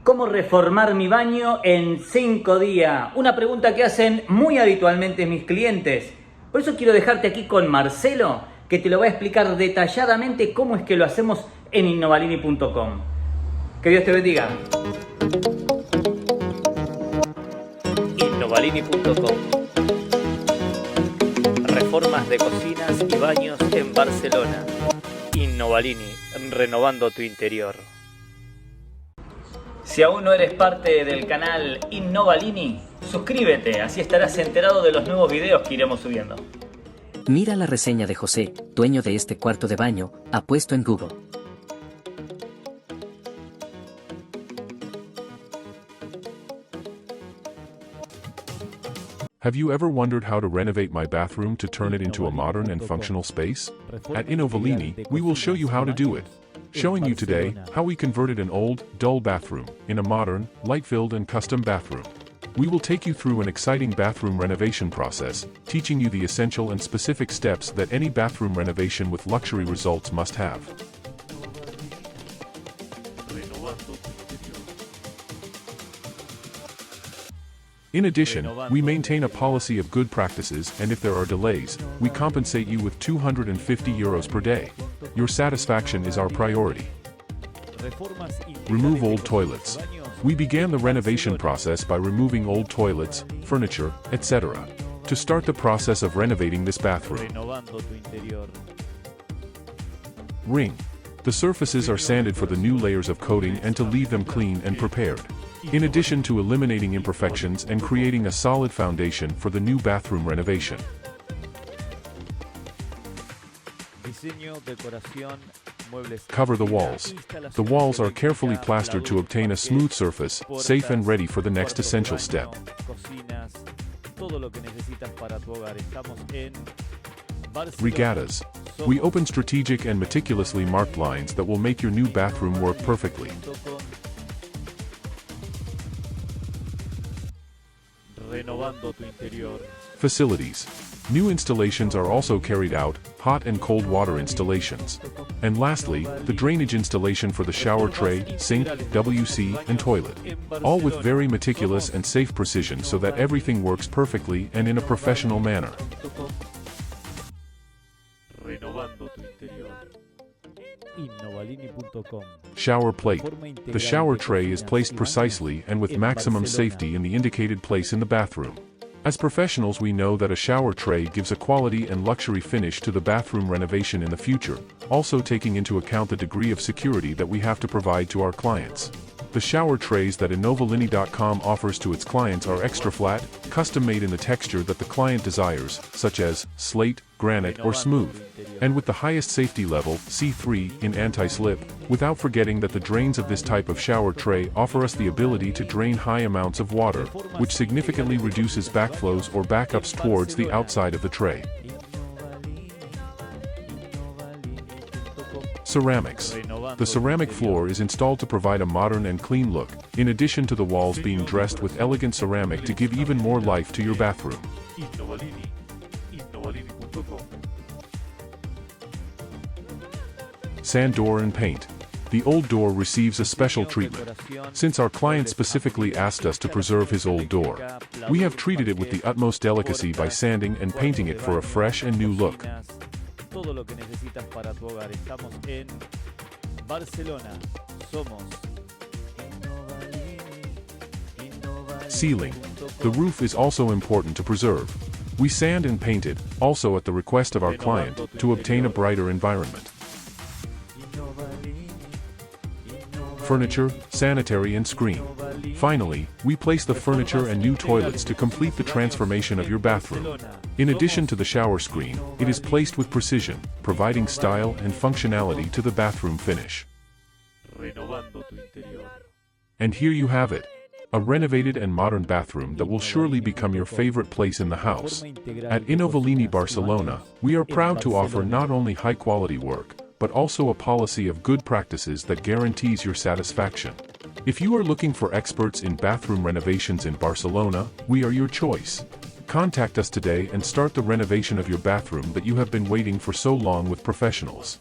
¿Cómo reformar mi baño en 5 días? Una pregunta que hacen muy habitualmente mis clientes. Por eso quiero dejarte aquí con Marcelo, que te lo va a explicar detalladamente cómo es que lo hacemos en Innovalini.com. Que Dios te bendiga. Innovalini.com. Reformas de cocinas y baños en Barcelona. Innovalini, renovando tu interior. Si aún no eres parte del canal Innovalini, suscríbete, así estarás enterado de los nuevos videos que iremos subiendo. Mira la reseña de José, dueño de este cuarto de baño, ha puesto en Google. Have you ever wondered how to renovate my bathroom to turn it into a modern and functional space? At Innovalini, we will show you how to do it. Showing you today how we converted an old, dull bathroom in a modern, light-filled and custom bathroom. We will take you through an exciting bathroom renovation process, teaching you the essential and specific steps that any bathroom renovation with luxury results must have. In addition, we maintain a policy of good practices, and if there are delays, we compensate you with €250 per day. Your satisfaction is our priority. Remove old toilets. We began the renovation process by removing old toilets, furniture, etc. to start the process of renovating this bathroom. Ring. The surfaces are sanded for the new layers of coating and to leave them clean and prepared. In addition to eliminating imperfections and creating a solid foundation for the new bathroom renovation. Cover the walls. The walls are carefully plastered to obtain a smooth surface, safe and ready for the next essential step. Regattas. We open strategic and meticulously marked lines that will make your new bathroom work perfectly. Facilities. New installations are also carried out, hot and cold water installations. And lastly, the drainage installation for the shower tray, sink, WC, and toilet. All with very meticulous and safe precision so that everything works perfectly and in a professional manner. Shower plate. The shower tray is placed precisely and with maximum safety in the indicated place in the bathroom. As professionals, we know that a shower tray gives a quality and luxury finish to the bathroom renovation in the future, also taking into account the degree of security that we have to provide to our clients. The shower trays that Innovalini.com offers to its clients are extra flat, custom-made in the texture that the client desires, such as slate, granite, or smooth. And with the highest safety level, C3, in anti-slip, without forgetting that the drains of this type of shower tray offer us the ability to drain high amounts of water, which significantly reduces backflows or backups towards the outside of the tray. Ceramics. The ceramic floor is installed to provide a modern and clean look, in addition to the walls being dressed with elegant ceramic to give even more life to your bathroom. Sand door and paint. The old door receives a special treatment. Since our client specifically asked us to preserve his old door, we have treated it with the utmost delicacy by sanding and painting it for a fresh and new look. Todo lo que necesitas para tu hogar. Estamos en Barcelona. Somos Ceiling. The roof is also important to preserve. We sand and paint it, also at the request of our client, to obtain a brighter environment. Furniture, sanitary and screen. Finally, we place the furniture and new toilets to complete the transformation of your bathroom. In addition to the shower screen, it is placed with precision, providing style and functionality to the bathroom finish. And here you have it. A renovated and modern bathroom that will surely become your favorite place in the house. At Innovalini Barcelona, we are proud to offer not only high-quality work, but also a policy of good practices that guarantees your satisfaction. If you are looking for experts in bathroom renovations in Barcelona, we are your choice. Contact us today and start the renovation of your bathroom that you have been waiting for so long with professionals.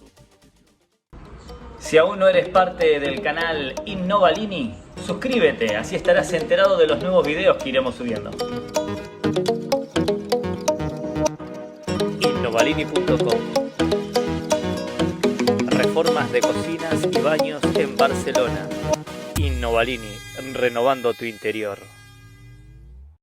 Si aún no eres parte del canal Innovalini, suscríbete, así estarás enterado de los nuevos videos que iremos subiendo. Innovalini.com. Reformas de cocinas y baños en Barcelona. Innovalini, renovando tu interior.